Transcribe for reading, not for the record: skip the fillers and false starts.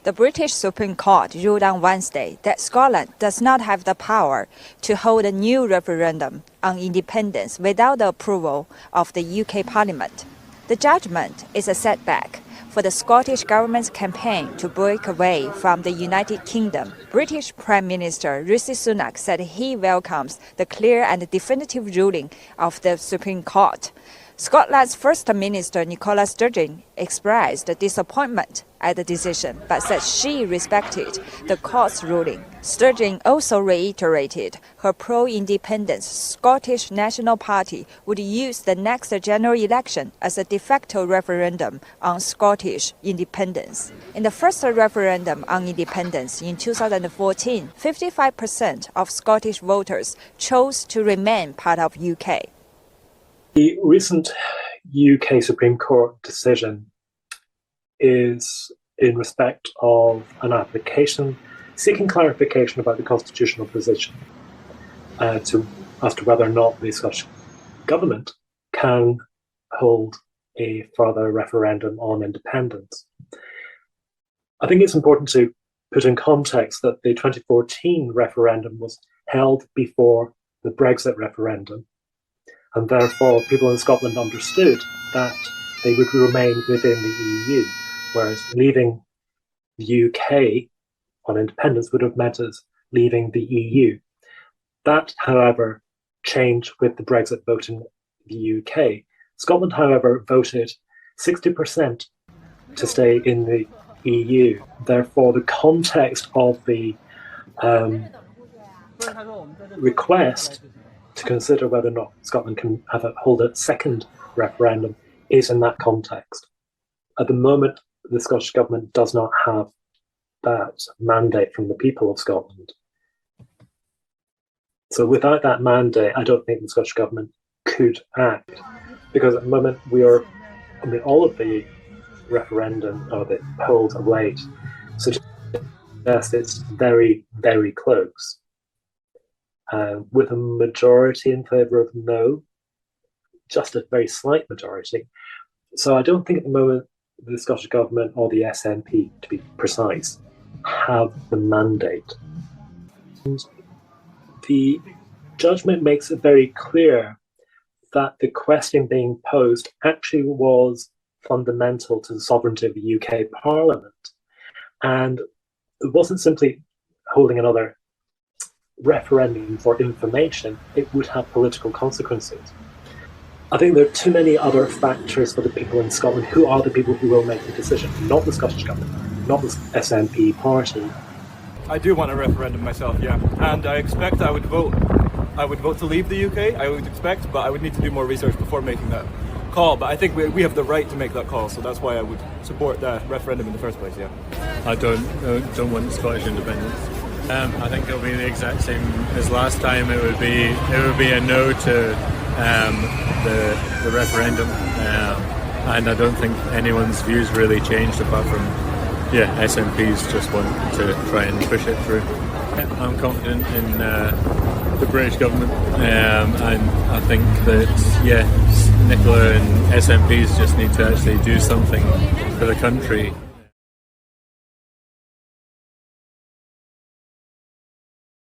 The British Supreme Court ruled on Wednesday that Scotland does not have the power to hold a new referendum on independence without the approval of the UK Parliament. The judgment is a setback for the Scottish government's campaign to break away from the United Kingdom. British Prime Minister Rishi Sunak said he welcomes the clear and definitive ruling of the Supreme Court. Scotland's First Minister Nicola Sturgeon expressed disappointment at the decision, but said she respected the court's ruling. Sturgeon also reiterated her pro-independence Scottish National Party would use the next general election as a de facto referendum on Scottish independence. In the first referendum on independence in 2014, 55% of Scottish voters chose to remain part of UK. The recent UK Supreme Court decision is in respect of an application seeking clarification about the constitutional position as to whether or not the Scottish Government can hold a further referendum on independence. I think it's important to put in context that the 2014 referendum was held before the Brexit referendum, and therefore people in Scotland understood that they would remain within the EU, whereas leaving the UK on independence would have meant us leaving the EU. That, however, changed with the Brexit vote in the UK. Scotland, however, voted 60% to stay in the EU. Therefore, the context of the request to consider whether or not Scotland can hold a second referendum is in that context. At the moment, the Scottish Government does not have that mandate from the people of Scotland. So without that mandate, I don't think the Scottish Government could act, because at the moment all of the referendum or the polls of late suggest it's very, very close. With a majority in favour of no, just a very slight majority. So I don't think at the moment the Scottish Government or the SNP, to be precise, have the mandate. And the judgment makes it very clear that the question being posed actually was fundamental to the sovereignty of the UK Parliament. And it wasn't simply holding another referendum for information, it would have political consequences. I think there are too many other factors for the people in Scotland who are the people who will make the decision, not the Scottish Government, not the SNP party. I do want a referendum myself, yeah. And I expect I would vote to leave the UK, I would expect, but I would need to do more research before making that call. But I think we have the right to make that call, so that's why I would support that referendum in the first place, yeah. I don't want Scottish independence. I think it'll be the exact same as last time. It would be a no to the referendum, and I don't think anyone's views really changed apart from SNPs just want to try and push it through. I'm confident in the British government, and I think that Nicola and SNPs just need to actually do something for the country.